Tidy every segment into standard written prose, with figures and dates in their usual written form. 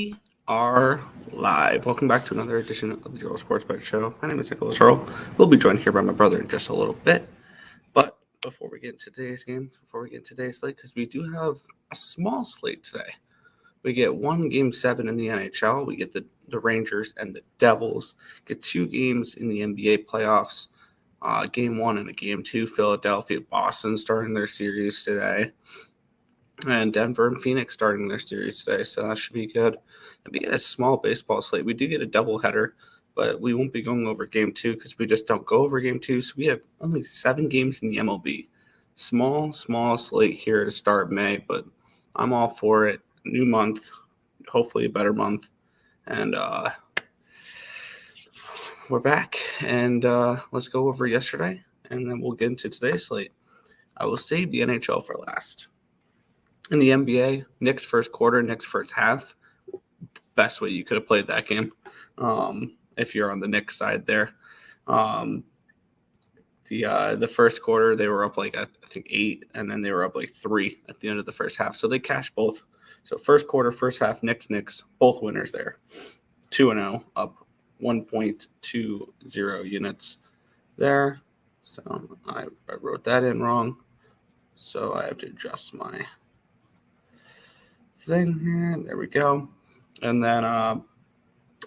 We are live. Welcome back to another edition of the Earle Sports Bet Show. My name is Earle. We'll be joined here by my brother in just a little bit. But before we get into today's games, before we get into today's slate, because we do have a small slate today. We get one Game 7 in the NHL. We get the Rangers and the Devils. Get two games in the NBA playoffs. Game 1 and a Game 2. Philadelphia, Boston starting their series today. And Denver and Phoenix starting their series today, so that should be good. And we get a small baseball slate. We do get a doubleheader, but we won't be going over Game 2 because we just don't go over Game 2. So we have only 7 games in the MLB. Small slate here to start May, but I'm all for it. New month, hopefully a better month. And we're back. And let's go over yesterday, and then we'll get into today's slate. I will save the NHL for last. In the NBA, Knicks first quarter, Knicks first half. Best way you could have played that game if you're on the Knicks side there. The first quarter, they were up I think 8, and then they were up 3 at the end of the first half. So they cashed both. So first quarter, first half, Knicks, both winners there. 2-0, up 1.20 units there. So I wrote that in wrong. So I have to adjust my thing here. There we go. And then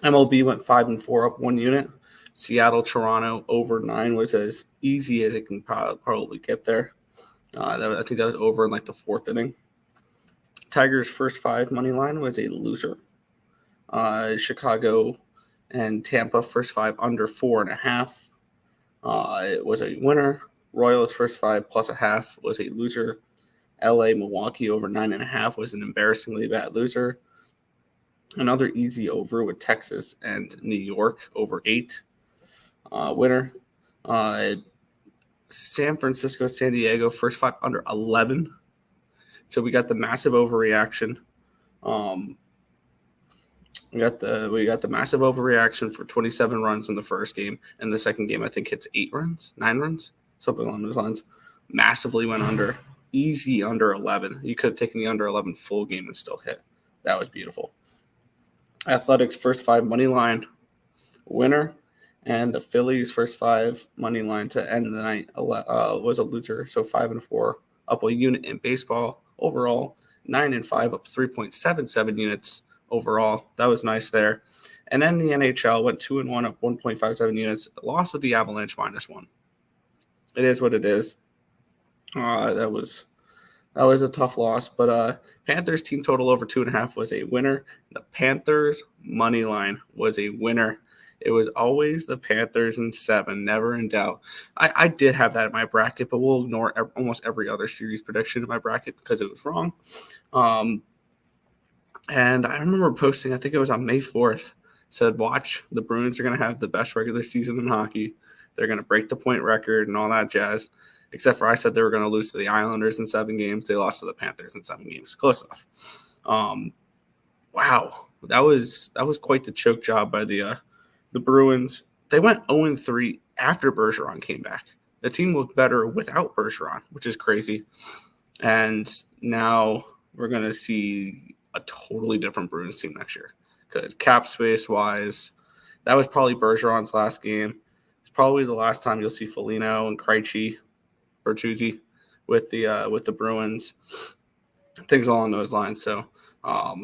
MLB went 5-4, up 1 unit. Seattle, Toronto over 9 was as easy as it can probably get there. I think that was over in the 4th inning. Tigers' first 5 money line was a loser. Chicago and Tampa first 5 under 4.5. It was a winner. Royals first 5 plus a half was a loser. LA, Milwaukee over 9.5 was an embarrassingly bad loser. Another easy over with Texas and New York over 8. Winner. San Francisco, San Diego first 5 under 11. So we got the massive overreaction. We got the massive overreaction for 27 runs in the first game, and the second game I think hits 9 runs, something along those lines. Massively went under. Easy under 11. You could have taken the under 11 full game and still hit. That was beautiful. Athletics first 5 money line winner, and the Phillies first 5 money line to end the night was a loser. So 5-4, up a unit in baseball overall. 9-5, up 3.77 units overall. That was nice there. And then the NHL went 2-1, up 1.57 units. Lost with the Avalanche -1. It is what it is. That was a tough loss, but Panthers team total over 2.5 was a winner. The Panthers money line was a winner. It was always the Panthers in 7, never in doubt. I did have that in my bracket, but we'll ignore almost every other series prediction in my bracket because it was wrong. And I remember posting, I think it was on May 4th, said, watch, the Bruins are going to have the best regular season in hockey. They're going to break the point record and all that jazz. Except for I said they were going to lose to the Islanders in 7 games. They lost to the Panthers in 7 games. Close enough. Wow. That was quite the choke job by the Bruins. They went 0-3 after Bergeron came back. The team looked better without Bergeron, which is crazy. And now we're going to see a totally different Bruins team next year. Because cap space-wise, that was probably Bergeron's last game. It's probably the last time you'll see Foligno and Krejci, Bertuzzi with the Bruins, things along those lines. So, how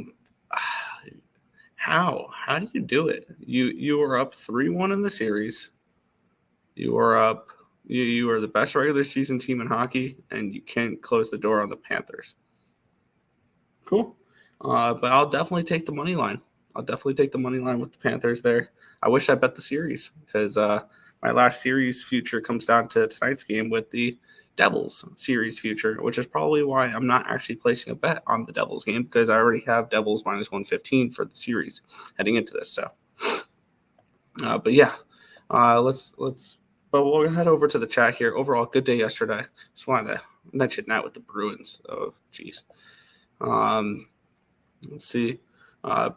do you do it? You are up 3-1 in the series. You are up. You are the best regular season team in hockey, and you can't close the door on the Panthers. Cool, but I'll definitely take the money line. I'll definitely take the money line with the Panthers there. I wish I bet the series because my last series future comes down to tonight's game with the Devils series future, which is probably why I'm not actually placing a bet on the Devils game because I already have Devils -115 for the series heading into this. So, but yeah, let's. But we'll head over to the chat here. Overall, good day yesterday. Just wanted to mention that with the Bruins. Oh, geez. Let's see.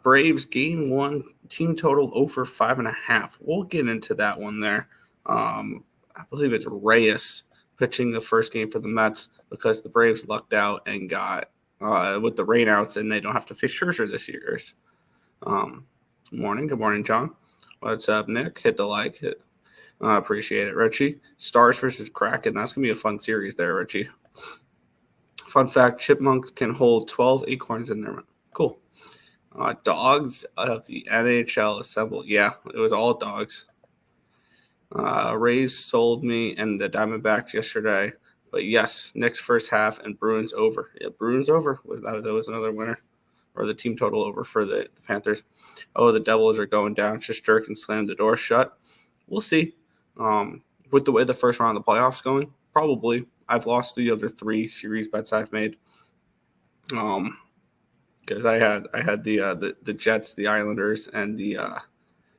Braves game 1 team total over 5.5. We'll get into that one there. I believe it's Reyes pitching the first game for the Mets because the Braves lucked out and got with the rainouts and they don't have to face Scherzer this year. Morning. Good morning, John. What's up, Nick? Hit the like. Appreciate it, Richie. Stars versus Kraken. That's going to be a fun series there, Richie. Fun fact, chipmunks can hold 12 acorns in their mouth. Cool. Dogs of the NHL assembled. Yeah, it was all dogs. Rays sold me and the Diamondbacks yesterday. But yes, Knicks first half and Bruins over. Yeah, Bruins over. That was another winner. Or the team total over for the Panthers. Oh, the Devils are going down. Shesterkin slammed the door shut. We'll see. With the way the first round of the playoffs going, probably. I've lost the other 3 series bets I've made. Because I had the Jets, the Islanders, and the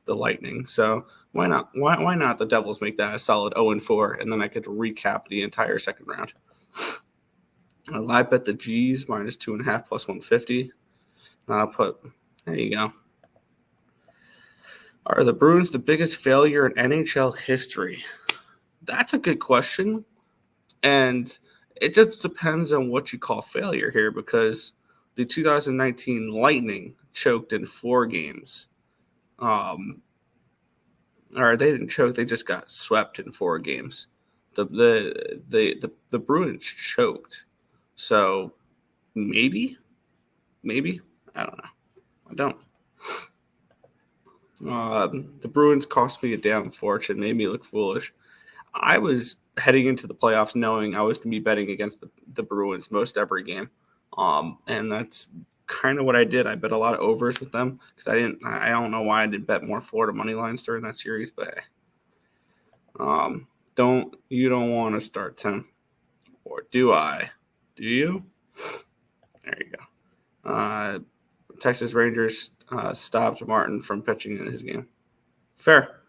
Lightning. So why not? Why not the Devils make that a solid 0-4, and then I could recap the entire second round. I live bet the G's -2.5 plus 150. There you go. Are the Bruins the biggest failure in NHL history? That's a good question. And it just depends on what you call failure here, because the 2019 Lightning choked in 4 games. Or they didn't choke, they just got swept in 4 games. The Bruins choked. So maybe. I don't know. I don't. The Bruins cost me a damn fortune, made me look foolish. I was heading into the playoffs knowing I was going to be betting against the Bruins most every game. And that's kind of what I did. I bet a lot of overs with them because I don't know why I didn't bet more Florida money lines during that series, but don't want to start, Tim? Or do I? Do you? There you go. Texas Rangers stopped Martin from pitching in his game. Fair.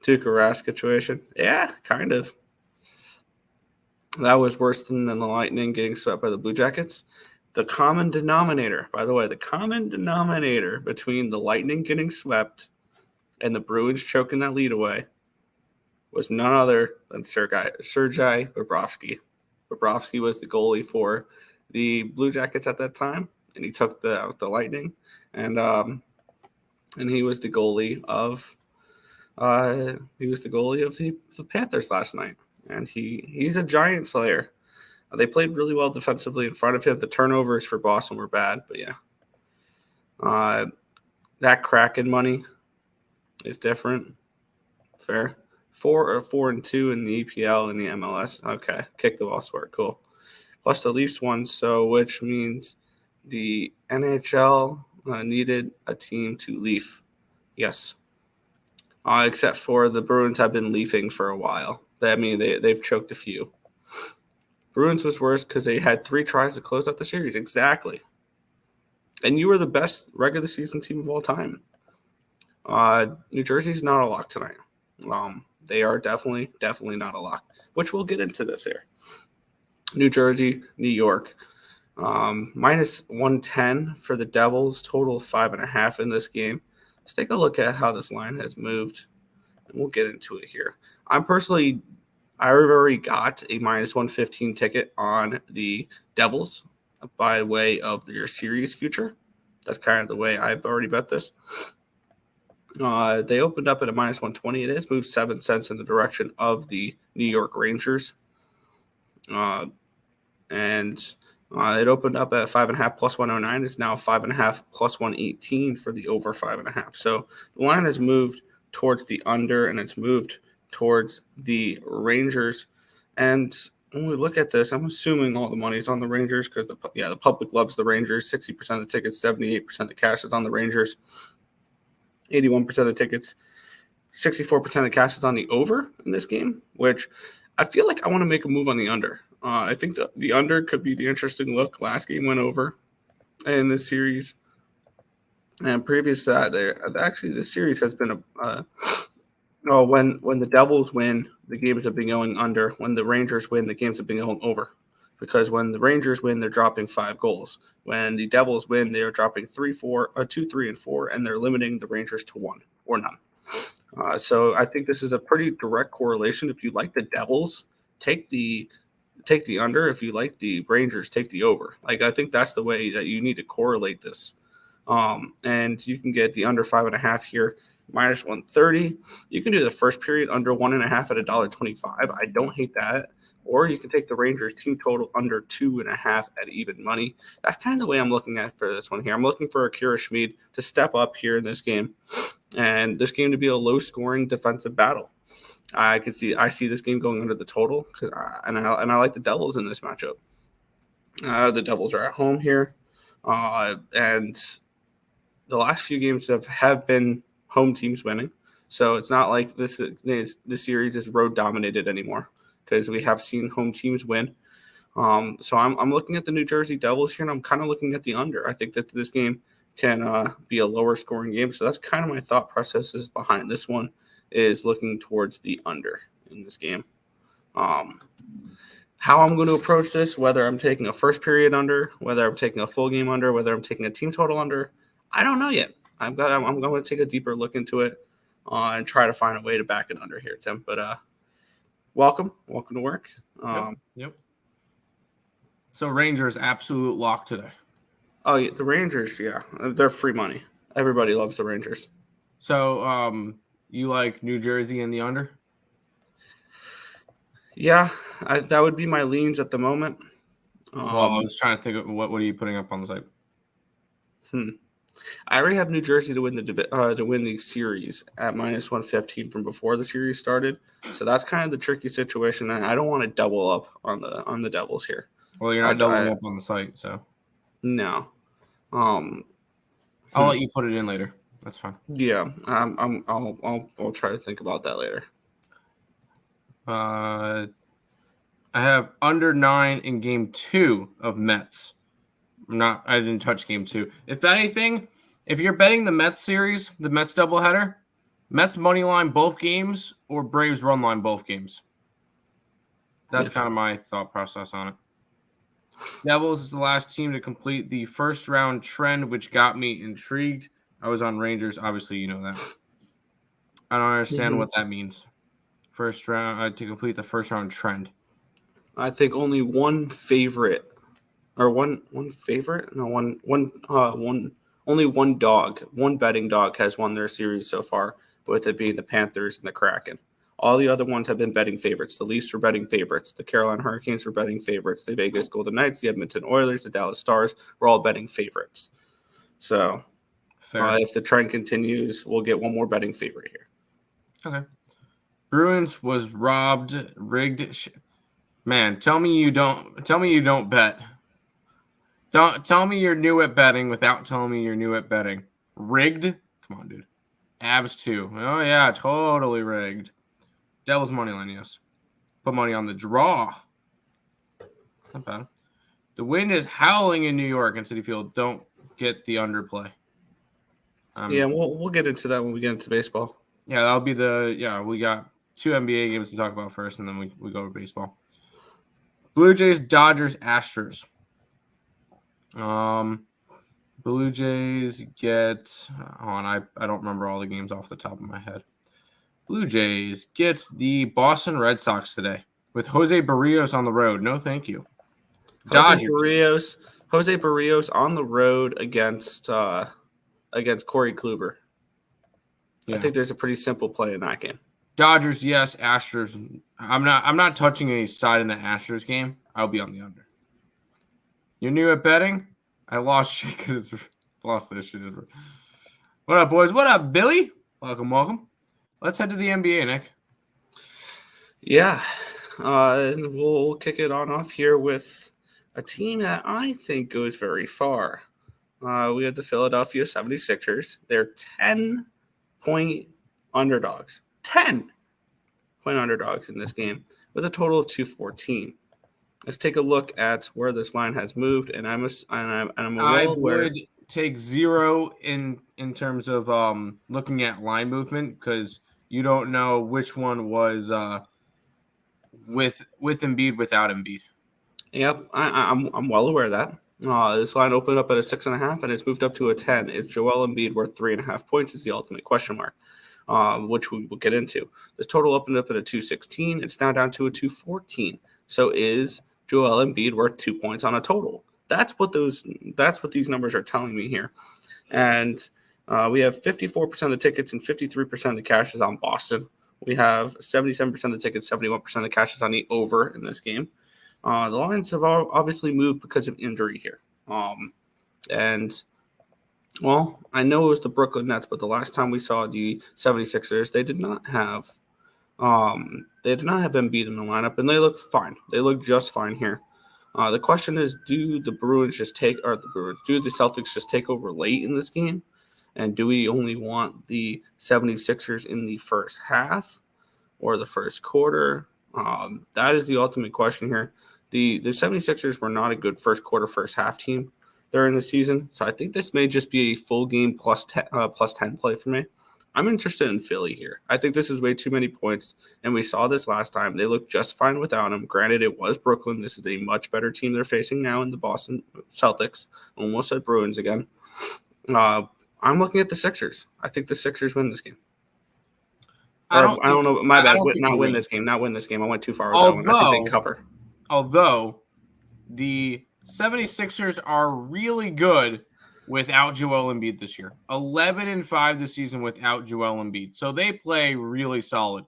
Tuukka Rask situation. Yeah, kind of. That was worse than the Lightning getting swept by the Blue Jackets. The common denominator, by the way, between the Lightning getting swept and the Bruins choking that lead away was none other than Sergei Bobrovsky. Bobrovsky was the goalie for the Blue Jackets at that time, and he took the Lightning, and he was the goalie of the Panthers last night, and he's a giant slayer. They played really well defensively in front of him. The turnovers for Boston were bad, but yeah. That Kraken money is different. Fair. 4-2 in the EPL and the MLS. Okay. Kick the ball square. Cool. Plus the Leafs won, so which means the NHL needed a team to leaf. Yes. Except for the Bruins have been leafing for a while. They've choked a few. Bruins was worse because they had 3 tries to close out the series. Exactly. And you were the best regular season team of all time. New Jersey's not a lock tonight. They are definitely not a lock, which we'll get into this here. New Jersey, New York. -110 for the Devils, total 5.5 in this game. Let's take a look at how this line has moved, and we'll get into it here. I already got a -115 ticket on the Devils by way of their series future. That's kind of the way I've already bet this. They opened up at a -120. It has moved 7 cents in the direction of the New York Rangers. It opened up at 5.5 plus 109. It's now 5.5 plus 118 for the over 5.5. So the line has moved towards the under, and it's moved towards the Rangers. And when we look at this, I'm assuming all the money's on the Rangers because the public loves the Rangers. 60% of the tickets, 78% of the cash is on the Rangers. 81% of the tickets, 64% of the cash is on the over in this game, which I feel like I want to make a move on the under. I think the under could be the interesting look. Last game went over in this series. And previous to that, the series has been when the Devils win, the games have been going under. When the Rangers win, the games have been going over. Because when the Rangers win, they're dropping 5 goals. When the Devils win, they are dropping 2, 3, and 4, and they're limiting the Rangers to 1 or none. So I think this is a pretty direct correlation. If you like the Devils, take the under. If you like the Rangers, take the over. I think that's the way that you need to correlate this. And you can get the under 5.5 here, minus 130. You can do the first period under 1.5 at $1.25. I don't hate that. Or you can take the Rangers team total under 2.5 at even money. That's kind of the way I'm looking at for this one here. I'm looking for Akira Schmid to step up here in this game, and this game to be a low-scoring defensive battle. I see this game going under the total, and I like the Devils in this matchup. The Devils are at home here, and the last few games have been home teams winning. So it's not like this series is road dominated anymore, because we have seen home teams win. So I'm looking at the New Jersey Devils here, and I'm kind of looking at the under. I think that this game can be a lower scoring game. So that's kind of my thought processes behind this one, is looking towards the under in this game. How I'm going to approach this, whether I'm taking a first period under, whether I'm taking a full game under, whether I'm taking a team total under, I don't know yet. I'm going to take a deeper look into it and try to find a way to back it under here, Tim. But welcome to work. Yep. So Rangers, absolute lock today. Oh, yeah, the Rangers, yeah, they're free money. Everybody loves the Rangers. So you like New Jersey in the under? Yeah, that would be my leans at the moment. Well, I was trying to think of what are you putting up on the site? I already have New Jersey to win the series at minus 115 from before the series started. So that's kind of the tricky situation. And I don't want to double up on the Devils here. Well, you're not doubling up on the site, so no. I'll let you put it in later. That's fine. Yeah, I'll try to think about that later. I have under 9 in game 2 of Mets. I didn't touch game 2. If anything, if you're betting the Mets series, the Mets doubleheader, Mets money line both games or Braves run line both games. That's kind of my thought process on it. Devils is the last team to complete the first round trend, which got me intrigued. I was on Rangers. Obviously, you know that. I don't understand what that means. First round to complete the first round trend. I think only one favorite, or one favorite, no only one betting dog has won their series so far, with it being the Panthers and the Kraken. All the other ones have been betting favorites. The Leafs were betting favorites. The Carolina Hurricanes were betting favorites. The Vegas Golden Knights, the Edmonton Oilers, the Dallas Stars were all betting favorites. So if the trend continues, we'll get one more betting favorite here. Okay. Bruins was rigged. Man, tell me you don't bet. Don't tell me you're new at betting without telling me you're new at betting. Rigged? Come on, dude. Avs 2. Oh yeah, totally rigged. Devils money line, yes. Put money on the draw. Not bad. The wind is howling in New York and Citi Field. Don't get the underplay. Yeah, we'll get into that when we get into baseball. Yeah, that'll be we got 2 NBA games to talk about first, and then we go to baseball. Blue Jays, Dodgers, Astros. Blue Jays get I don't remember all the games off the top of my head. Blue Jays get the Boston Red Sox today with Jose Barrios on the road. No, thank you. Jose Barrios on the road against Corey Kluber. Yeah. I think there's a pretty simple play in that game. Dodgers, yes. Astros. I'm not touching any side in the Astros game. I'll be on the under. You're new at betting? I lost shit because it's lost this shit. What up, boys? What up, Billy? Welcome. Let's head to the NBA, Nick. Yeah. We'll kick it off here with a team that I think goes very far. We have the Philadelphia 76ers. They're 10-point underdogs. 10-point underdogs in this game with a total of 214. Let's take a look at where this line has moved, and I would take 0 in terms of looking at line movement, because you don't know which one was with Embiid, without Embiid. Yep, I'm well aware of that. This line opened up at a 6.5, and it's moved up to a 10. Is Joel Embiid worth 3.5 points? Is the ultimate question mark, which we will get into. This total opened up at a 216. It's now down to a 214. So is Joel Embiid worth 2 points on a total? That's what these numbers are telling me here. And we have 54% of the tickets and 53% of the cash is on Boston. We have 77% of the tickets, 71% of the cash is on the over in this game. The lines have obviously moved because of injury here. And, well, I know it was the Brooklyn Nets, but the last time we saw the 76ers, they did not have Embiid in the lineup, and they look fine. They look just fine here. The question is, do the Celtics just take over late in this game? And do we only want the 76ers in the first half or the first quarter? That is the ultimate question here. The 76ers were not a good first quarter, first half team during the season. So I think this may just be a full game plus 10 play for me. I'm interested in Philly here. I think this is way too many points, and we saw this last time. They looked just fine without him. Granted, it was Brooklyn. This is a much better team they're facing now in the Boston Celtics. Almost said Bruins again. I'm looking at the Sixers. I think the Sixers win this game. I don't know. My bad. Not win this game. Not win this game. I went too far with that one. I think they cover. Although the 76ers are really good without Joel Embiid this year. 11-5 this season without Joel Embiid. So they play really solid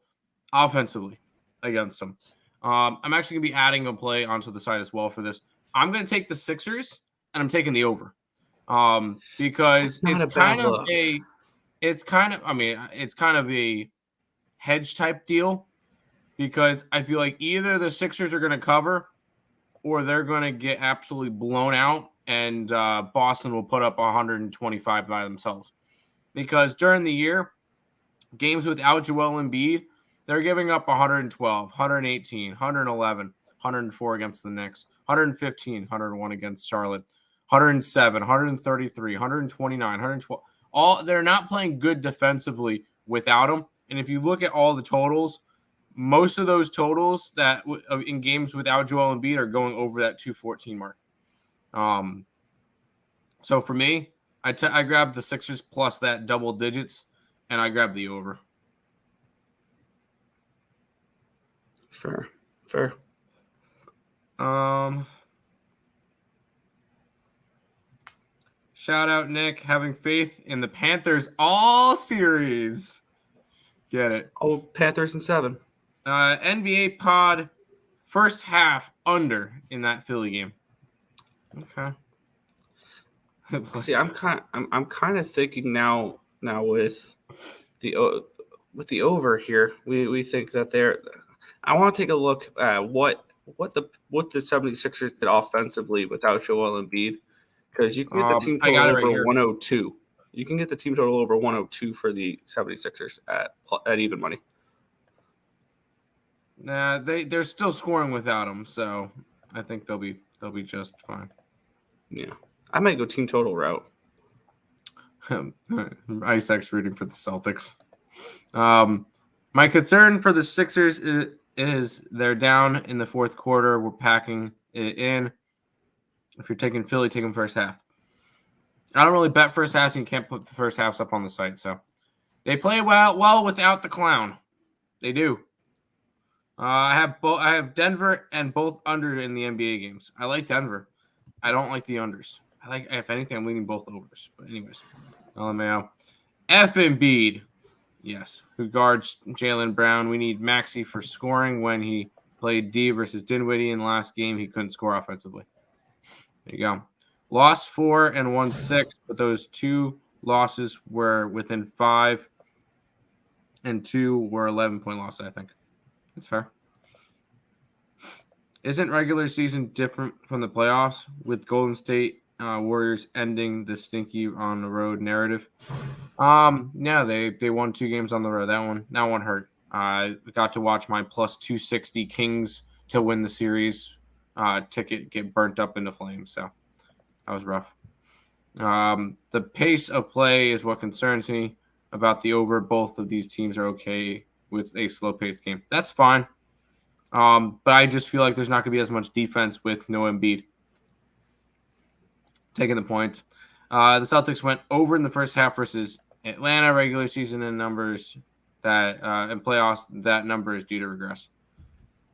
offensively against them. I'm actually going to be adding a play onto the side as well for this. I'm going to take the Sixers, and I'm taking the over. Because it's kind of a hedge type deal, because I feel like either the Sixers are going to cover or they're going to get absolutely blown out, and Boston will put up 125 by themselves. Because during the year, games without Joel Embiid, they're giving up 112, 118, 111, 104 against the Knicks, 115, 101 against Charlotte, 107, 133, 129, 112. They're not playing good defensively without him. And if you look at all the totals, most of those totals that in games without Joel Embiid are going over that 214 mark. So for me, I grabbed the Sixers plus that double digits, and I grabbed the over. Fair. Shout out Nick, having faith in the Panthers all series. Get it? Oh, Panthers in 7. NBA pod first half under in that Philly game. Okay. See, I'm kind of thinking now with the over here. We think that I want to take a look at what the 76ers did offensively without Joel Embiid, because you can get the team total over 102. You can get the team total over 102 for the 76ers at even money. Nah, they're still scoring without him, so I think they'll be just fine. Yeah, I might go team total route. Isaac's rooting for the Celtics. My concern for the Sixers is they're down in the fourth quarter. We're packing it in. If you're taking Philly, take them first half. I don't really bet first halves, and you can't put the first halves up on the site. So they play well without the clown. They do. I have Denver and both under in the NBA games. I like Denver. I don't like the unders. If anything, I'm leaning both overs. But anyways, LMAO. Embiid. Yes. Who guards Jaylen Brown? We need Maxey for scoring. When he played D versus Dinwiddie in the last game, he couldn't score offensively. There you go. Lost 4 and won 6, but those 2 losses were within 5, and 2 were 11-point losses, I think. That's fair. Isn't regular season different from the playoffs, with Golden State Warriors ending the stinky on the road narrative? Yeah, they won 2 games on the road. That one hurt. I got to watch my plus 260 Kings to win the series ticket get burnt up into flames. So that was rough. The pace of play is what concerns me about the over. Both of these teams are okay with a slow-paced game. That's fine. But I just feel like there's not going to be as much defense with no Embiid. Taking the points. The Celtics went over in the first half versus Atlanta. Regular season in numbers that in playoffs, that number is due to regress.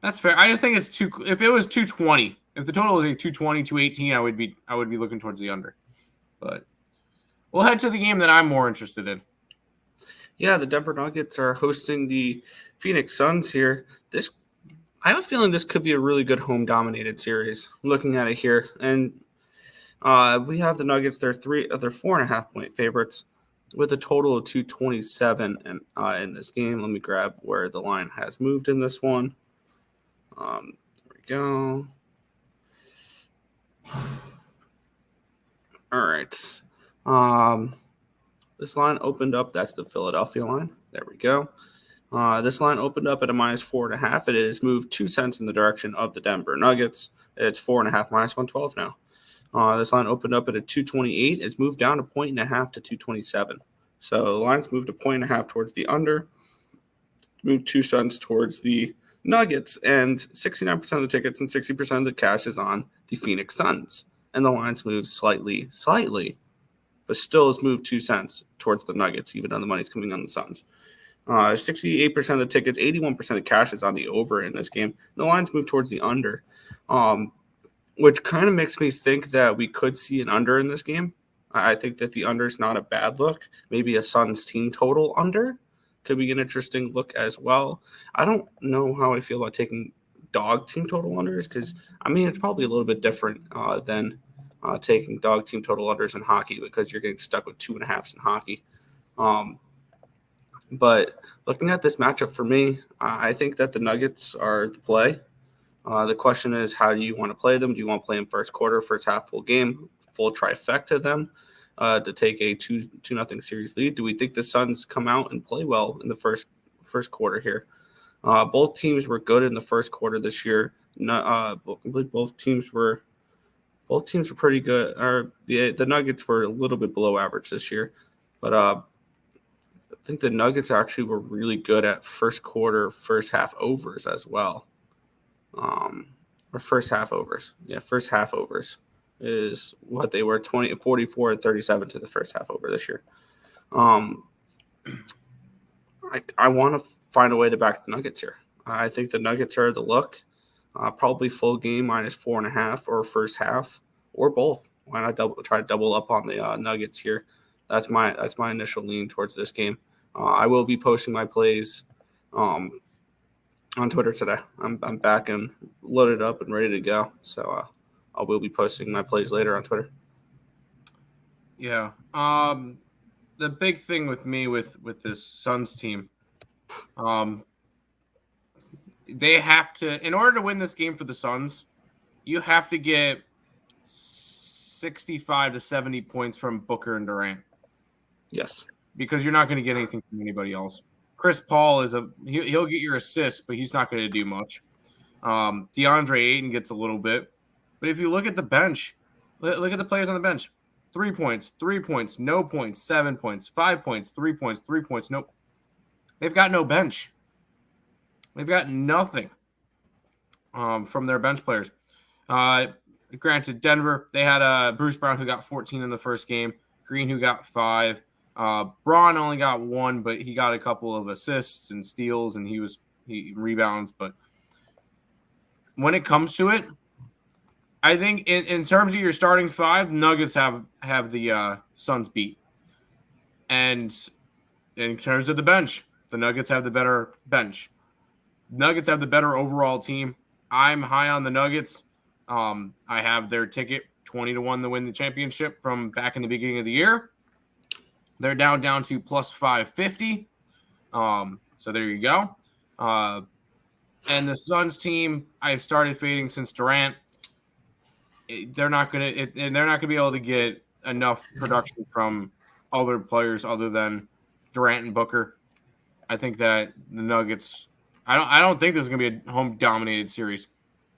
That's fair. I just think it's too. If it was 220, if the total was a 220, 218, I would be looking towards the under. But We'll head to the game that I'm more interested in. Yeah, the Denver Nuggets are hosting the Phoenix Suns here. I have a feeling this could be a really good home dominated series. Looking at it here, and we have the Nuggets. They're 4.5 point favorites with a total of 227 in this game. Let me grab where the line has moved in this one. There we go. All right. This line opened up. That's the Philadelphia line. There we go. This line opened up at a -4.5. It has moved 2 cents in the direction of the Denver Nuggets. It's 4.5 -112 now. This line opened up at a 228. It's moved down a 1.5 to 227. So the line's moved a 1.5 towards the under, moved 2 cents towards the Nuggets, and 69% of the tickets and 60% of the cash is on the Phoenix Suns. And the line's moved slightly, but still has moved 2 cents towards the Nuggets, even though the money's coming on the Suns. 68% of the tickets, 81% of the cash is on the over in this game. The line's moved towards the under, which kind of makes me think that we could see an under in this game. I think that the under is not a bad look. Maybe a Suns team total under could be an interesting look as well. I don't know how I feel about taking dog team total unders because, it's probably a little bit different than taking dog team total unders in hockey because you're getting stuck with 2.5s in hockey. But looking at this matchup for me, I think that the Nuggets are the play. The question is, how do you want to play them? Do you want to play them first quarter, first half, full game, full trifecta them to take a 2-0 series lead? Do we think the Suns come out and play well in the first quarter here? Both teams were good in the first quarter this year. Both teams were pretty good. The Nuggets were a little bit below average this year, but I think the Nuggets actually were really good at first quarter, first half overs as well. Or first half overs. Yeah, first half overs is what they were, 44 and 37 to the first half over this year. I want to find a way to back the Nuggets here. I think the Nuggets are the look. Probably full game -4.5 or first half or both. Why not try to double up on the Nuggets here? That's my initial lean towards this game. I will be posting my plays on Twitter today. I'm back and loaded up and ready to go. So I will be posting my plays later on Twitter. Yeah. The big thing with me with this Suns team, they have to, in order to win this game for the Suns, you have to get 65 to 70 points from Booker and Durant. Yes. Because you're not going to get anything from anybody else. Chris Paul he'll get your assists, but he's not going to do much. DeAndre Ayton gets a little bit. But if you look at the bench, look at the players on the bench. 3 points, no points, 7 points, 5 points, 3 points, 3 points. Nope. They've got no bench. They've got nothing from their bench players. Granted, Denver, they had Bruce Brown who got 14 in the first game, Green who got 5. Braun only got 1, but he got a couple of assists and steals, and he rebounds. But when it comes to it, I think in terms of your starting 5, Nuggets have the Suns beat. And in terms of the bench, the Nuggets have the better bench. Nuggets have the better overall team. I'm high on the Nuggets. I have their ticket 20-1 to win the championship from back in the beginning of the year. They're down to plus 550. So there you go. And the Suns team, I've started fading since Durant. They're not gonna be able to get enough production from other players other than Durant and Booker. I think that the Nuggets. I don't think this is gonna be a home dominated series.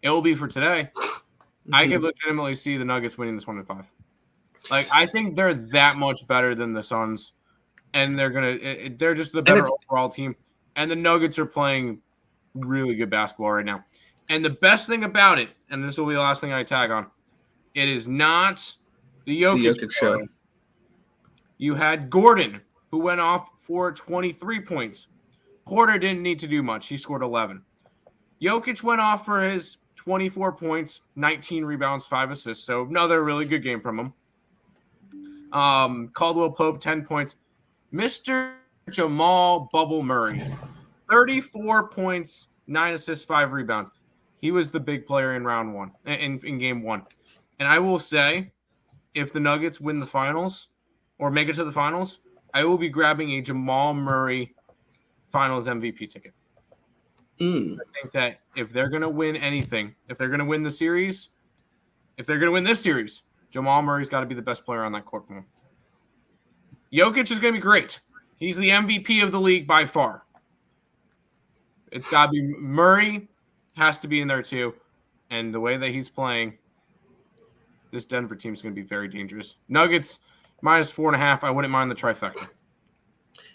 It will be for today. Mm-hmm. I can legitimately see the Nuggets winning this 1-5. Like, I think they're that much better than the Suns, and they're just the better overall team. And the Nuggets are playing really good basketball right now. And the best thing about it, and this will be the last thing I tag on, it is not the Jokic show. You had Gordon, who went off for 23 points. Porter didn't need to do much. He scored 11. Jokic went off for his 24 points, 19 rebounds, 5 assists. So another really good game from him. Caldwell Pope, 10 points. Mr. Jamal Bubble Murray, 34 points, 9 assists, 5 rebounds. He was the big player in round one, in game one. And I will say, if the Nuggets win the finals or make it to the finals, I will be grabbing a Jamal Murray finals MVP ticket. I think that if they're going to win anything, if they're going to win the series, if they're going to win this series, Jamal Murray's got to be the best player on that court for him. Jokic is going to be great. He's the MVP of the league by far. It's got to be Murray has to be in there too. And the way that he's playing, this Denver team is going to be very dangerous. Nuggets -4.5. I wouldn't mind the trifecta.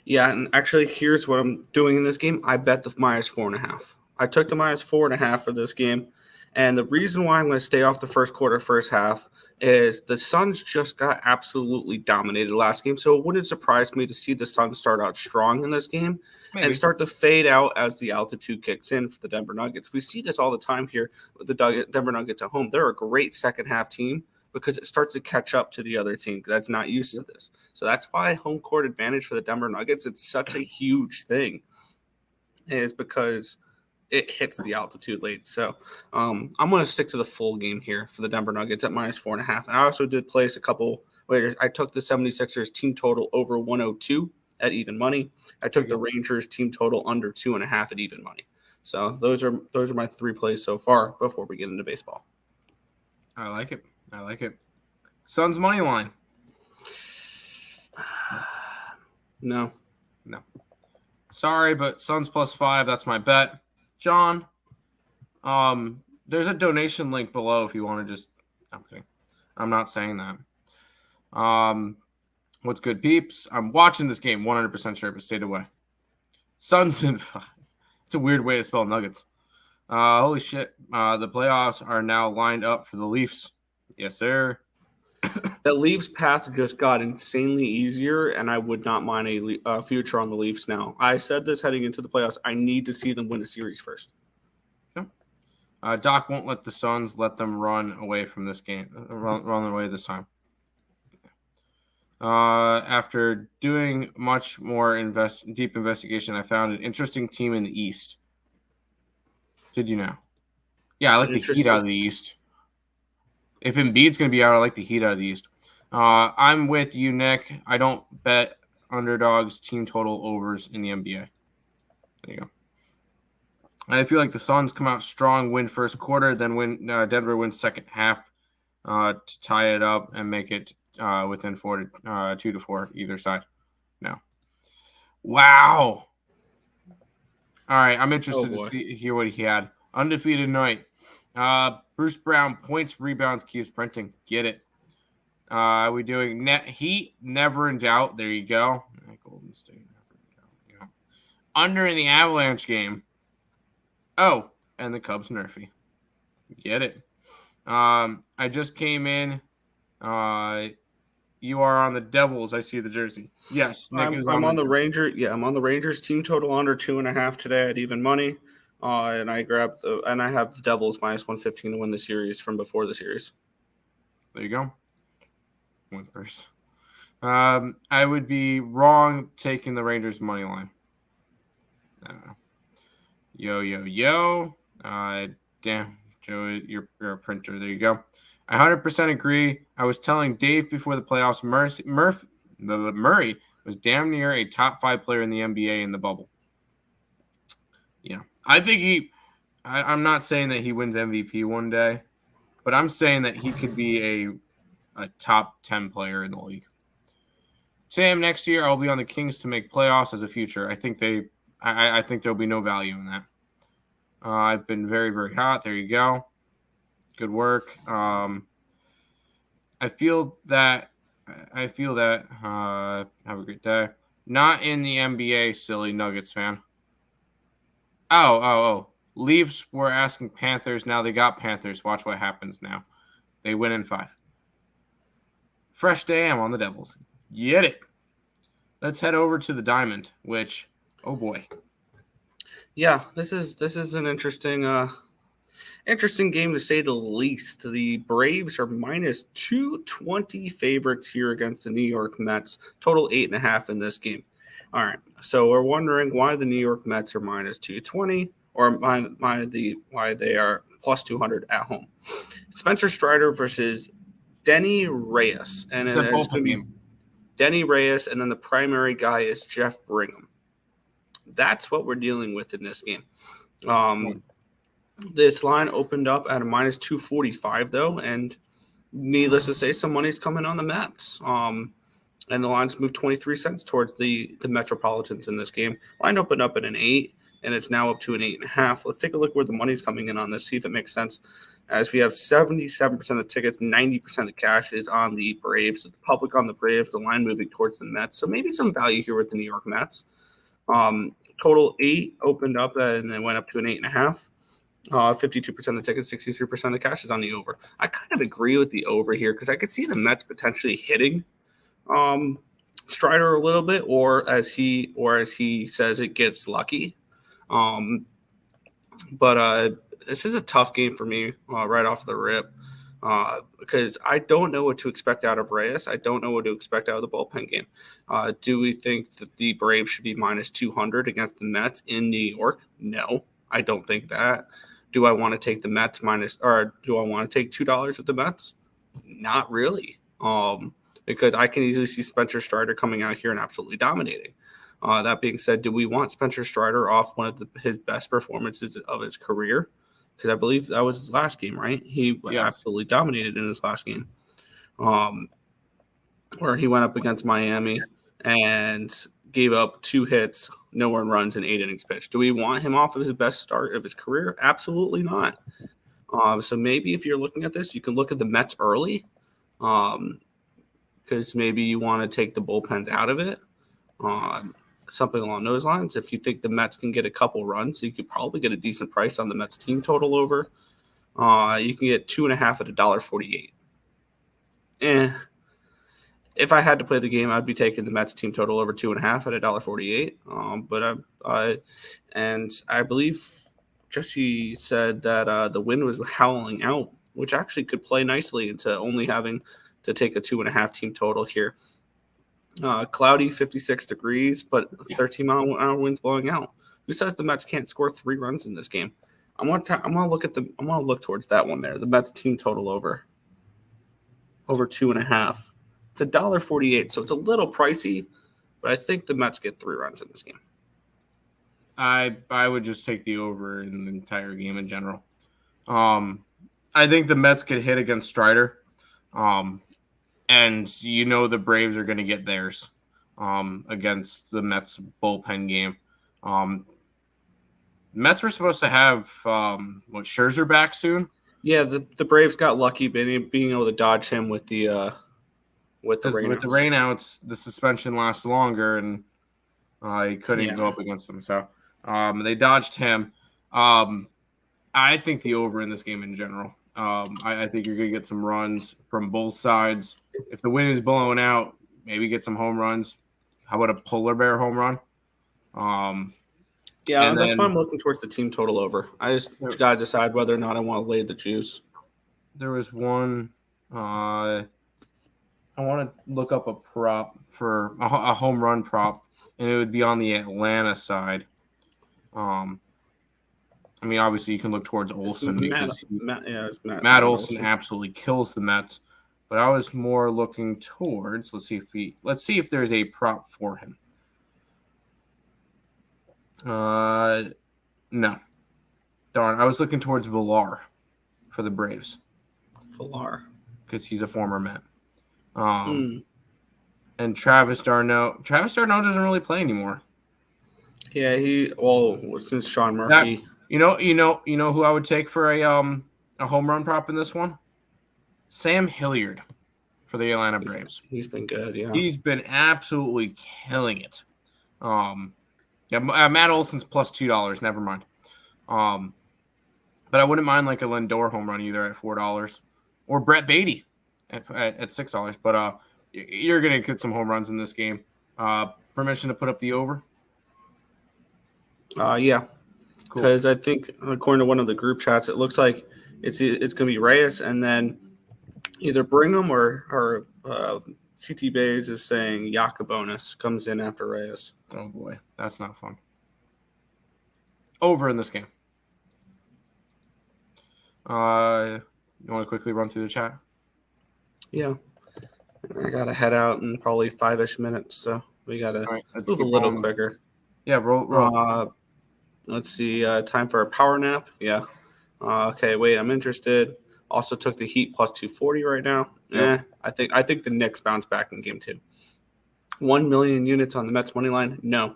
Yeah, and actually, here's what I'm doing in this game. I bet the -4.5. I took the -4.5 for this game. And the reason why I'm going to stay off the first quarter, first half, is the Suns just got absolutely dominated last game. So it wouldn't surprise me to see the Suns start out strong in this game and start to fade out as the altitude kicks in for the Denver Nuggets. We see this all the time here with the Denver Nuggets at home. They're a great second half team because it starts to catch up to the other team that's not used to this. So that's why home court advantage for the Denver Nuggets, it's such a huge thing, is because it hits the altitude late. So I'm going to stick to the full game here for the Denver Nuggets at -4.5. And I also did place a couple waiters. I took the 76ers team total over 102 at even money. I took the Rangers team total under 2.5 at even money. So those are my 3 plays so far before we get into baseball. I like it. I like it. Suns money line. No. Sorry, but Suns +5. That's my bet. John, there's a donation link below if you want to just. I'm kidding. I'm not saying that. What's good, peeps? I'm watching this game. 100% sure, but stayed away. Suns in 5. It's a weird way to spell Nuggets. Holy shit. The playoffs are now lined up for the Leafs. Yes, sir. The Leafs path just got insanely easier, and I would not mind a future on the Leafs now. I said this heading into the playoffs. I need to see them win a series first. Yeah. Doc won't let the Suns let them run away from this game. Run away this time. After doing much more deep investigation, I found an interesting team in the East. Did you know? Yeah, I like the Heat out of the East. If Embiid's going to be out, I like the Heat out of the East. I'm with you, Nick. I don't bet underdogs team total overs in the NBA. There you go. I feel like the Suns come out strong, win first quarter, then Denver wins second half to tie it up and make it within 2-4 either side. No. Wow. All right, I'm interested to hear what he had. Undefeated night. Bruce Brown, points, rebounds, keeps printing. Get it. Are we doing net Heat? Never in doubt. There you go. Golden State, never in doubt. Yeah. Under in the Avalanche game. Oh, and the Cubs nerfy. Get it. I just came in. You are on the Devils. I see the jersey. Yes, Nick is I'm on the Rangers. Yeah, I'm on the Rangers team total under 2.5 today at even money. And I have the Devils -115 to win the series from before the series. There you go. One person. I would be wrong taking the Rangers money line. I don't know. Yo. Damn, Joe, you're a printer. There you go. I 100% agree. I was telling Dave before the playoffs, Murray was damn near a top 5 player in the NBA in the bubble. Yeah. I think I'm not saying that he wins MVP one day, but I'm saying that he could be a top 10 player in the league. Sam, next year I'll be on the Kings to make playoffs as a future. I think there'll be no value in that. I've been very, very hot. There you go. Good work. I feel that. Have a great day. Not in the NBA, silly Nuggets fan. Oh. Leafs were asking Panthers. Now they got Panthers. Watch what happens now. They win in 5. Fresh day. I'm on the Devils. Get it. Let's head over to the Diamond, which, oh boy. Yeah, this is an interesting Interesting game to say the least. The Braves are minus 220 favorites here against the New York Mets. Total 8.5 in this game. All right. So we're wondering why the New York Mets are minus 220 or why they are plus 200 at home. Spencer Strider versus Denny Reyes. And It's a then it's going bullpen to be game. Denny Reyes, and then the primary guy is Jeff Brigham. That's what we're dealing with in this game. This line opened up at a minus 245, though, and needless to say, some money's coming on the Mets. And the line's moved 23 cents towards the Metropolitans in this game. Line opened up at an 8, and it's now up to an 8.5. Let's take a look where the money's coming in on this, see if it makes sense. As we have 77% of the tickets, 90% of the cash is on the Braves, the public on the Braves, the line moving towards the Mets. So maybe some value here with the New York Mets. Total 8 opened up and then went up to an 8.5. 52% of the tickets, 63% of the cash is on the over. I kind of agree with the over here because I could see the Mets potentially hitting Strider a little bit, or as he says, it gets lucky. But this is a tough game for me right off the rip because I don't know what to expect out of Reyes. I don't know what to expect out of the bullpen game. Do we think that the Braves should be minus 200 against the Mets in New York? No, I don't think that. Do I want to take the Mets or do I want to take $2 with the Mets? Not really. Because I can easily see Spencer Strider coming out here and absolutely dominating. That being said, do we want Spencer Strider off one of his best performances of his career? Because I believe that was his last game, right? He absolutely dominated in his last game, where he went up against Miami and gave up 2 hits, no earned runs, and 8 innings pitched. Do we want him off of his best start of his career? Absolutely not. So maybe if you're looking at this, you can look at the Mets early, because maybe you want to take the bullpens out of it. Something along those lines. If you think the Mets can get a couple runs, you could probably get a decent price on the Mets team total over. You can get 2.5 at $1.48. If I had to play the game, I'd be taking the Mets team total over 2.5 at $1.48. And I believe Jesse said that the wind was howling out, which actually could play nicely into only having to take a 2.5 team total here. Cloudy, 56 degrees, but 13-mile-an-hour winds blowing out. Who says the Mets can't score 3 runs in this game? I'm gonna look towards that one there. The Mets team total over 2.5. It's $1.48, so it's a little pricey, but I think the Mets get 3 runs in this game. I would just take the over in the entire game in general. I think the Mets could hit against Strider. And the Braves are going to get theirs against the Mets bullpen game. Mets were supposed to have Scherzer back soon. Yeah, the Braves got lucky being able to dodge him with the rainouts. With the rainouts, the suspension lasts longer, and he couldn't go up against them. So they dodged him. I think the over in this game in general. I think you're going to get some runs from both sides. If the wind is blowing out, maybe get some home runs. How about a polar bear home run? That's why I'm looking towards the team total over. I just got to decide whether or not I want to lay the juice. There was one. I want to look up a prop for a home run prop, and it would be on the Atlanta side. Obviously, you can look towards Olsen because Matt Olsen absolutely kills the Mets. But I was more looking towards. Let's see if there's a prop for him. No. Darn, I was looking towards Villar for the Braves. Villar, because he's a former Met. And Travis d'Arnaud. Travis d'Arnaud doesn't really play anymore. Yeah, since Sean Murphy. You know who I would take for a home run prop in this one? Sam Hilliard for the Atlanta Braves. He's been good, yeah. He's been absolutely killing it. Matt Olson's plus $2. Never mind. But I wouldn't mind like a Lindor home run either at $4 or Brett Beatty at $6. But you're gonna get some home runs in this game. Permission to put up the over? Yeah. Cool. Cool. Because I think, according to one of the group chats, it looks like it's going to be Reyes, and then either Brigham or CT Bays is saying Yacobonis comes in after Reyes. Oh boy, that's not fun. Over in this game. You want to quickly run through the chat? Yeah. I got to head out in probably 5-ish minutes, so we got to move a little quicker. Yeah, roll. Let's see. Time for a power nap. Yeah. Okay, wait, I'm interested. Also took the Heat plus 240 right now. Yep. I think the Knicks bounce back in game 2. 1 million units on the Mets money line? No.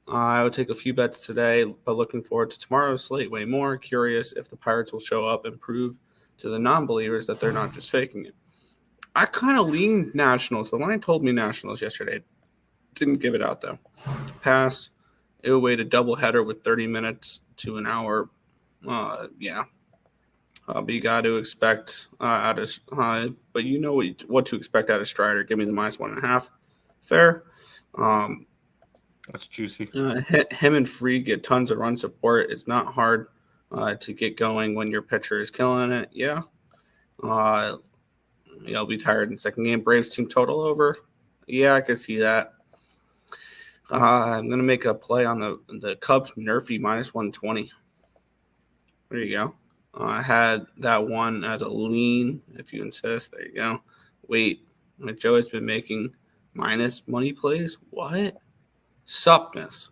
I would take a few bets today, but looking forward to tomorrow's slate way more. Curious if the Pirates will show up and prove to the non-believers that they're not just faking it. I kind of leaned Nationals. The line told me Nationals yesterday. Didn't give it out, though. Pass. It would wait a doubleheader with 30 minutes to an hour. Yeah. But you got to expect but you know what to expect out of Strider. Give me the -1.5. Fair. That's juicy. Him and Free get tons of run support. It's not hard to get going when your pitcher is killing it. Yeah. I'll be tired in the second game. Braves team total over. Yeah, I could see that. I'm going to make a play on the Cubs Nerfy -120. There you go. I had that one as a lean, if you insist. There you go. Wait, Joe has been making minus money plays? What? Supness.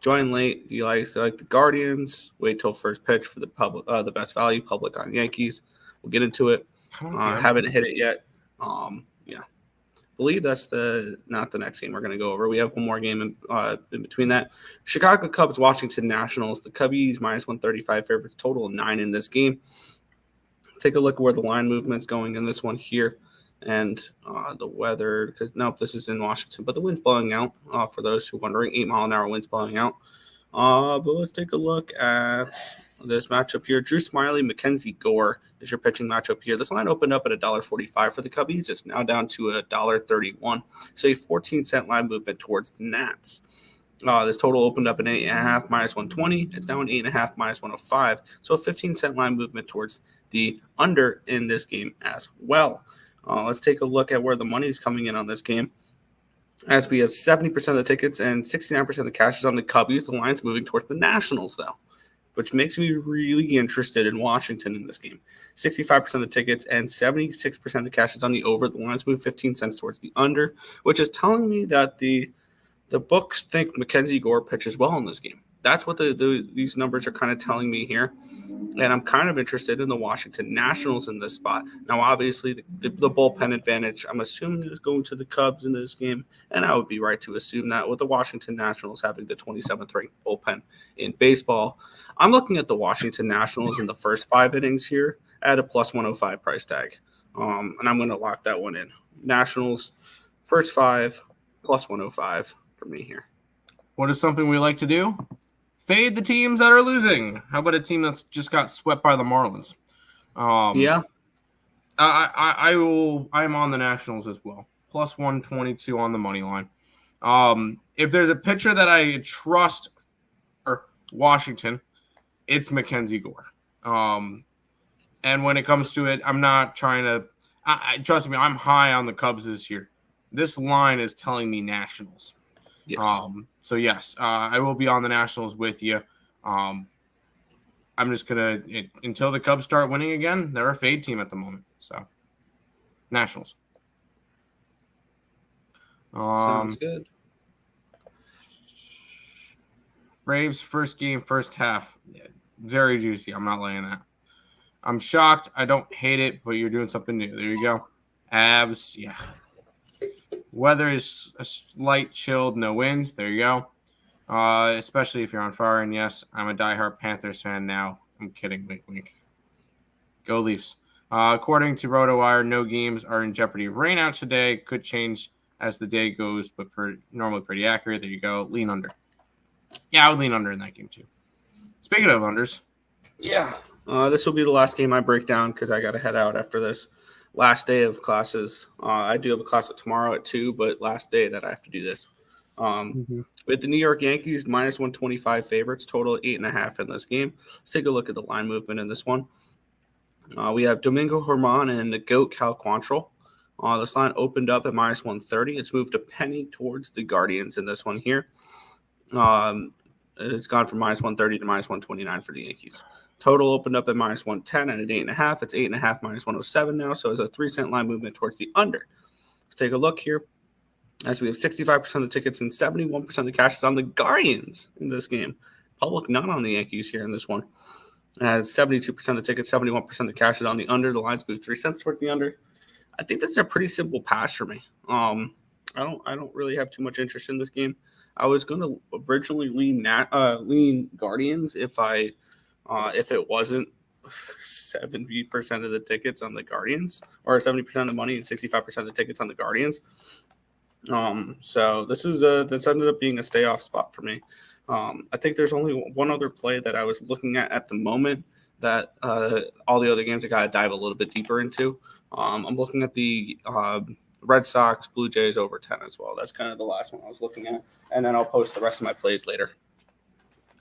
Join late. Do you like the Guardians? Wait till first pitch for the public, the best value public on Yankees. We'll get into it. Haven't hit it yet. Yeah. Believe that's not the next game we're going to go over. We have one more game in between that. Chicago Cubs, Washington Nationals. The Cubbies -135 favorites, total of 9 in this game. Take a look at where the line movement's going in this one here, and the weather. Because nope, this is in Washington, but the wind's blowing out. For those who are wondering, 8-mile-an-hour winds blowing out. But let's take a look at this matchup here. Drew Smiley, Mackenzie Gore is your pitching matchup here. This line opened up at $1.45 for the Cubbies. It's now down to $1.31. So a 14-cent line movement towards the Nats. This total opened up at 8.5 -120. It's now an 8.5 -105. So a 15-cent line movement towards the under in this game as well. Let's take a look at where the money is coming in on this game. As we have 70% of the tickets and 69% of the cash is on the Cubbies. The line's moving towards the Nationals, though, which makes me really interested in Washington in this game. 65% of the tickets and 76% of the cash is on the over. The lines move 15 cents towards the under, which is telling me that the books think Mackenzie Gore pitches well in this game. That's what these numbers are kind of telling me here. And I'm kind of interested in the Washington Nationals in this spot. Now, obviously, the bullpen advantage, I'm assuming, is going to the Cubs in this game. And I would be right to assume that with the Washington Nationals having the 27th ranked bullpen in baseball. I'm looking at the Washington Nationals in the first 5 innings here at a +105 price tag. And I'm going to lock that one in. Nationals, first 5, +105 for me here. What is something we like to do? Fade the teams that are losing. How about a team that's just got swept by the Marlins? Yeah. I'm on the Nationals as well. +122 on the money line. If there's a pitcher that I trust for Washington, it's Mackenzie Gore. And when it comes to it, I'm not trying to trust me, I'm high on the Cubs this year. This line is telling me Nationals. Yes. So yes, I will be on the Nationals with you. I'm just gonna until the Cubs start winning again. They're a fade team at the moment. So Nationals. Sounds good. Braves first game, first half, very juicy. I'm not laying that. I'm shocked. I don't hate it, but you're doing something new. There you go. Avs, yeah. Weather is a slight chilled, no wind. There you go. Especially if you're on fire. And yes, I'm a diehard Panthers fan now. I'm kidding. Wink, wink. Go Leafs. According to RotoWire, no games are in jeopardy of rain out today. Could change as the day goes, but normally pretty accurate. There you go. Lean under. Yeah, I would lean under in that game too. Speaking of unders. Yeah. This will be the last game I break down because I got to head out after this. Last day of classes. I do have a class tomorrow at 2, but last day that I have to do this. With the New York Yankees minus 125 favorites, total 8.5 in this game. Let's take a look at the line movement in this one. We have Domingo Germán and the GOAT Cal Quantrill. This line opened up at minus 130. It's moved a penny towards the Guardians in this one here. It's gone from minus 130 to minus 129 for the Yankees. Total opened up at minus 110 and at 8.5. It's 8.5 minus 107 now, so it's a 3-cent line movement towards the under. Let's take a look here. As we have 65% of the tickets and 71% of the cash is on the Guardians in this game. Public none on the Yankees here in this one. As 72% of the tickets, 71% of the cash is on the under. The lines move 3 cents towards the under. I think this is a pretty simple pass for me. I don't really have too much interest in this game. I was going to originally lean Guardians if it wasn't 70% of the tickets on the Guardians, or 70% of the money and 65% of the tickets on the Guardians. So this ended up being a stay off spot for me. I think there's only one other play that I was looking at the moment that all the other games I got to dive a little bit deeper into. I'm looking at the Red Sox, Blue Jays over 10 as well. That's kind of the last one I was looking at. And then I'll post the rest of my plays later.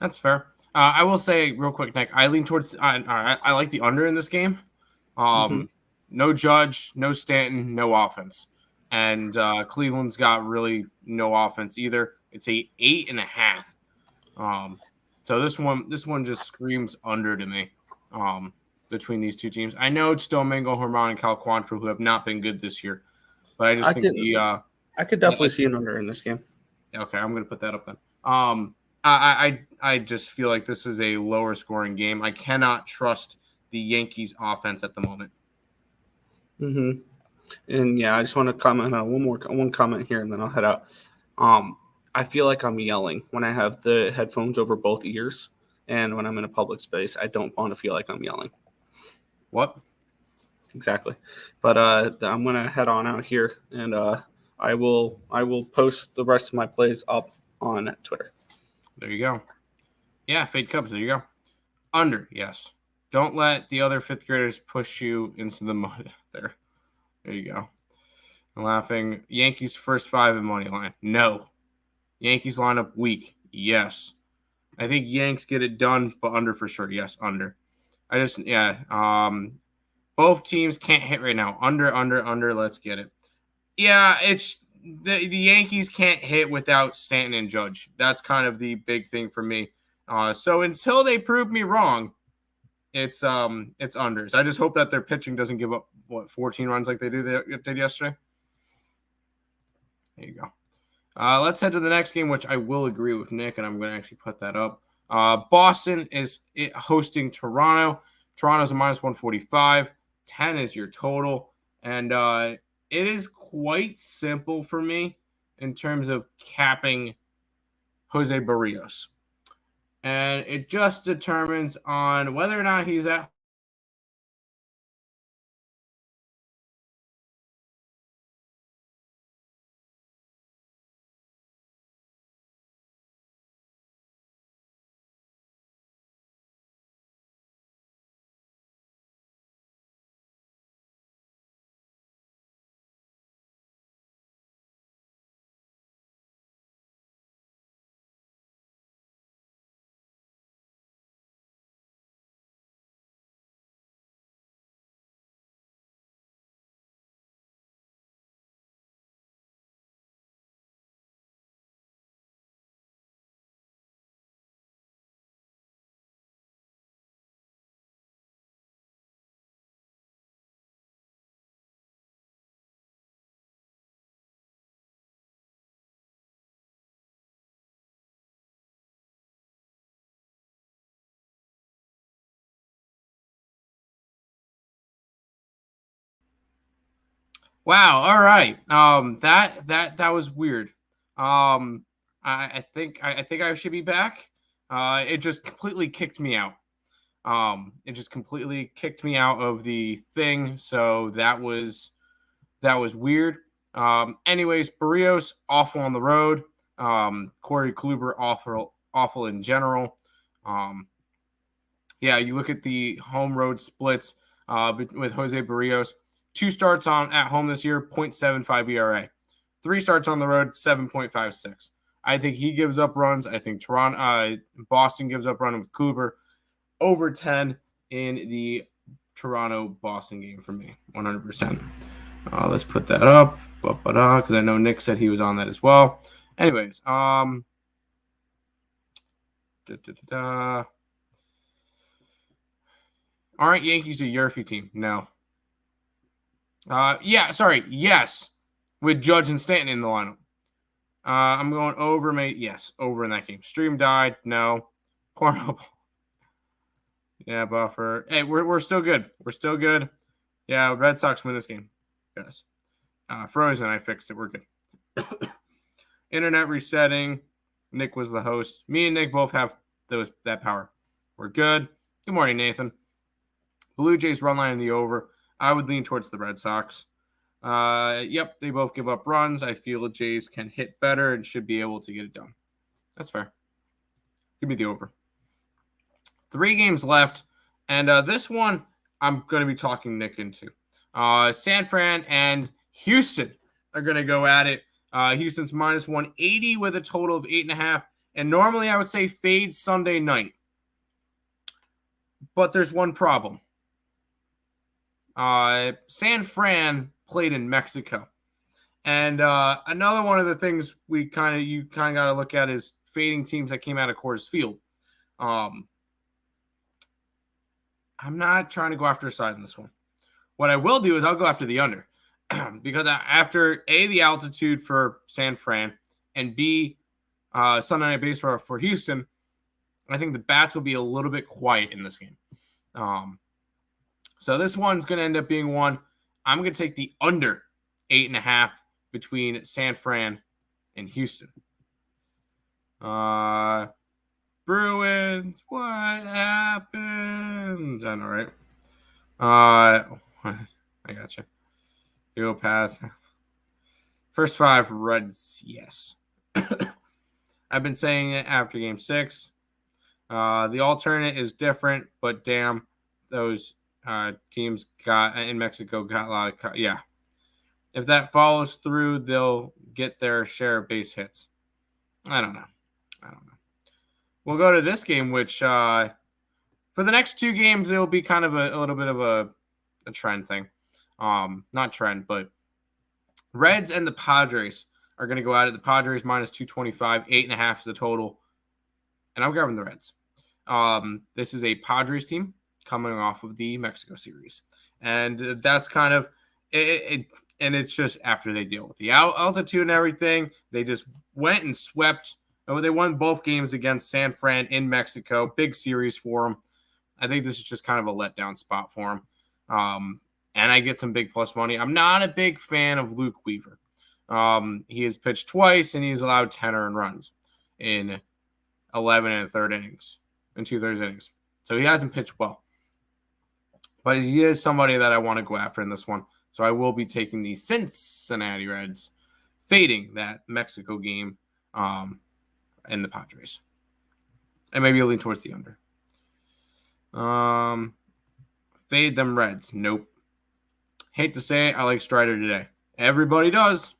That's fair. I will say real quick, Nick, I lean towards I like the under in this game. No Judge, no Stanton, no offense. And Cleveland's got really no offense either. It's a 8.5. So this one just screams under to me. Between these two teams, I know it's Domingo Germán and Cal Quantrill who have not been good this year, but I just think I could definitely see an under in this game. Okay, I'm going to put that up then. I just feel like this is a lower scoring game. I cannot trust the Yankees offense at the moment. And yeah, I just want to comment on one comment here, and then I'll head out. I feel like I'm yelling when I have the headphones over both ears, and when I'm in a public space, I don't want to feel like I'm yelling. What? Exactly. But I'm going to head on out here, and I will post the rest of my plays up on Twitter. There you go. Yeah, Fade Cubs. There you go. Under, yes. Don't let the other fifth graders push you into the mud there. There you go. I'm laughing. Yankees first 5 in money line. No. Yankees lineup weak. Yes. I think Yanks get it done, but under for sure. Yes, under. Both teams can't hit right now. Under. Let's get it. Yeah, it's the Yankees can't hit without Stanton and Judge. That's kind of the big thing for me. So until they prove me wrong, it's unders. I just hope that their pitching doesn't give up 14 runs like they did yesterday. There you go. Let's head to the next game, which I will agree with Nick, and I'm going to actually put that up. Boston is hosting Toronto. Toronto's a minus 145. 10 is your total. And it is quite simple for me in terms of capping Jose Barrios. And it just determines on whether or not he's at Wow. All right. That was weird. I think I should be back. It just completely kicked me out. It just completely kicked me out of the thing. So that was weird. Anyways, Barrios awful on the road. Corey Kluber awful in general. Yeah, you look at the home road splits with Jose Barrios. 2 starts at home this year, 0.75 ERA. 3 starts on the road, 7.56. I think he gives up runs. I think Boston gives up running with Kluber. Over 10 in the Toronto-Boston game for me, 100%. Let's put that up, because I know Nick said he was on that as well. Anyways, aren't Yankees a Yurfie team? No. Yes, with Judge and Stanton in the lineup. I'm going over, mate. Yes, over in that game. Stream died. No. Cornhole. Yeah, buffer. Hey, we're still good. We're still good. Yeah, Red Sox win this game. Yes. Frozen, I fixed it. We're good. Internet resetting. Nick was the host. Me and Nick both have that power. We're good. Good morning, Nathan. Blue Jays run line in the over. I would lean towards the Red Sox. Yep, they both give up runs. I feel the Jays can hit better and should be able to get it done. That's fair. Give me the over. 3 games left, and this one I'm going to be talking Nick into. San Fran and Houston are going to go at it. Houston's minus 180 with a total of 8.5. And normally I would say fade Sunday night. But there's one problem. San Fran played in Mexico. And another one of the things you kind of got to look at is fading teams that came out of Coors Field. I'm not trying to go after a side in this one. What I will do is I'll go after the under. Because after A, the altitude for San Fran, and B, Sunday Night Baseball for Houston, I think the bats will be a little bit quiet in this game. So this one's going to end up being one. I'm going to take the under 8.5 between San Fran and Houston. Bruins, what happened? I know, right? I got you. Go pass. First 5 Reds, yes. I've been saying it after Game 6. The alternate is different, but damn, those teams in Mexico got a lot of yeah. If that follows through, they'll get their share of base hits. I don't know. We'll go to this game, which for the next 2 games, it'll be kind of a little bit of a trend thing. Not trend, but Reds and the Padres are going to go at it. The Padres minus 225, 8.5 is the total. And I'm grabbing the Reds. This is a Padres team coming off of the Mexico series. And that's kind of it. And it's just after they deal with the altitude and everything, they just went and swept. They won both games against San Fran in Mexico. Big series for them. I think this is just kind of a letdown spot for them. And I get some big plus money. I'm not a big fan of Luke Weaver. He has pitched twice, and he's allowed 10 earned runs in 11 and 2/3 innings. So he hasn't pitched well. But he is somebody that I want to go after in this one. So I will be taking the Cincinnati Reds, fading that Mexico game and the Padres. And maybe lean towards the under. Fade them Reds. Nope. Hate to say it, I like Strider today. Everybody does.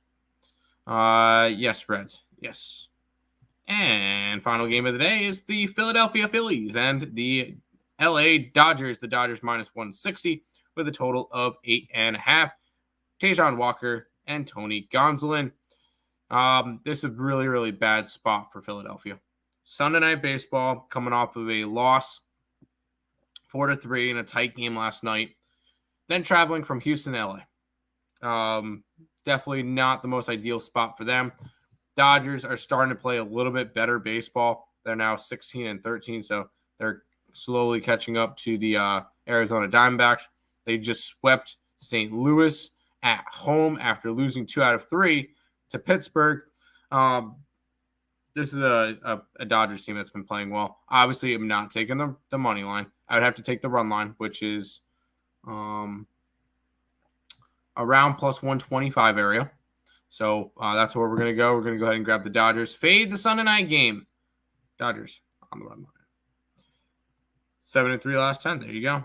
Yes, Reds. Yes. And final game of the day is the Philadelphia Phillies and the LA Dodgers. The Dodgers minus 160 with a total of 8.5. Tajon Walker and Tony Gonsolin. This is a really, really bad spot for Philadelphia. Sunday Night Baseball coming off of a loss 4-3 in a tight game last night. Then traveling from Houston to LA. Definitely not the most ideal spot for them. Dodgers are starting to play a little bit better baseball. They're now 16-13, so they're slowly catching up to the Arizona Diamondbacks. They just swept St. Louis at home after losing 2 out of 3 to Pittsburgh. This is a Dodgers team that's been playing well. Obviously, I'm not taking the money line. I would have to take the run line, which is around plus 125 area. So that's where we're going to go. We're going to go ahead and grab the Dodgers. Fade the Sunday night game. Dodgers on the run line. 7-3 last 10. There you go.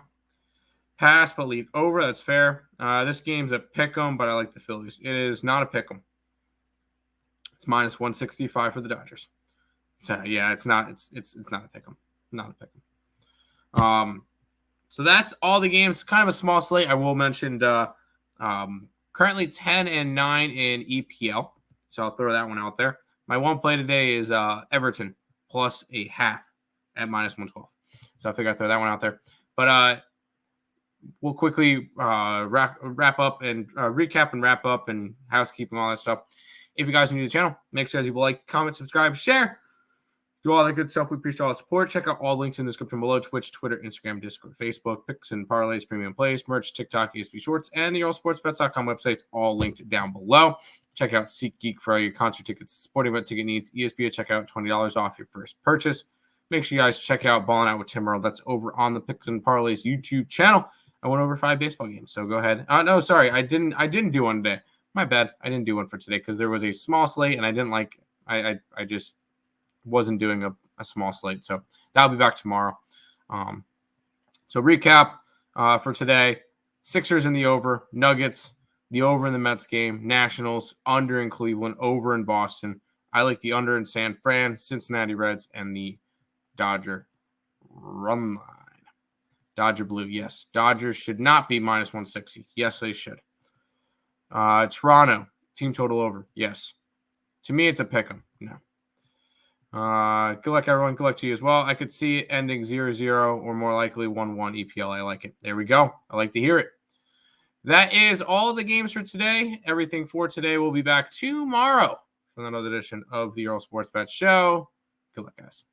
Pass, but lead over. That's fair. This game's a pick'em, but I like the Phillies. It is not a pick'em. It's It's minus 165 for the Dodgers. So yeah, it's not a pick 'em. Not a pick 'em. So that's all the games. Kind of a small slate. I will mention currently 10-9 in EPL. So I'll throw that one out there. My one play today is Everton plus a half at minus 112. So I figure I'd throw that one out there. But we'll quickly wrap up and recap and wrap up and housekeeping, all that stuff. If you guys are new to the channel, make sure you like, comment, subscribe, share. Do all that good stuff. We appreciate all the support. Check out all links in the description below. Twitch, Twitter, Instagram, Discord, Facebook, picks and parlays, premium plays, merch, TikTok, ESP Shorts, and the EarleSportsBets.com websites, all linked down below. Check out SeatGeek for all your concert tickets, sporting event ticket needs. ESP at checkout, $20 off your first purchase. Make sure you guys check out Ballin Out with Tim Earle. That's over on the Picks and Parlays YouTube channel. I went over 5 baseball games, so go ahead. No, sorry, I didn't do one today. My bad. I didn't do one for today because there was a small slate, and I didn't like. I just wasn't doing a small slate, so that'll be back tomorrow. So recap for today: Sixers in the over, Nuggets the over in the Mets game, Nationals under in Cleveland, over in Boston. I like the under in San Fran, Cincinnati Reds, and the Dodger run line. Dodger blue, yes. Dodgers should not be minus 160. Yes, they should. Toronto, team total over. Yes. To me, it's a pick 'em. No. Good luck, everyone. Good luck to you as well. I could see it ending 0-0 or more likely 1-1 EPL. I like it. There we go. I like to hear it. That is all the games for today. Everything for today. We'll be back tomorrow for another edition of the Earle Sports Bet Show. Good luck, guys.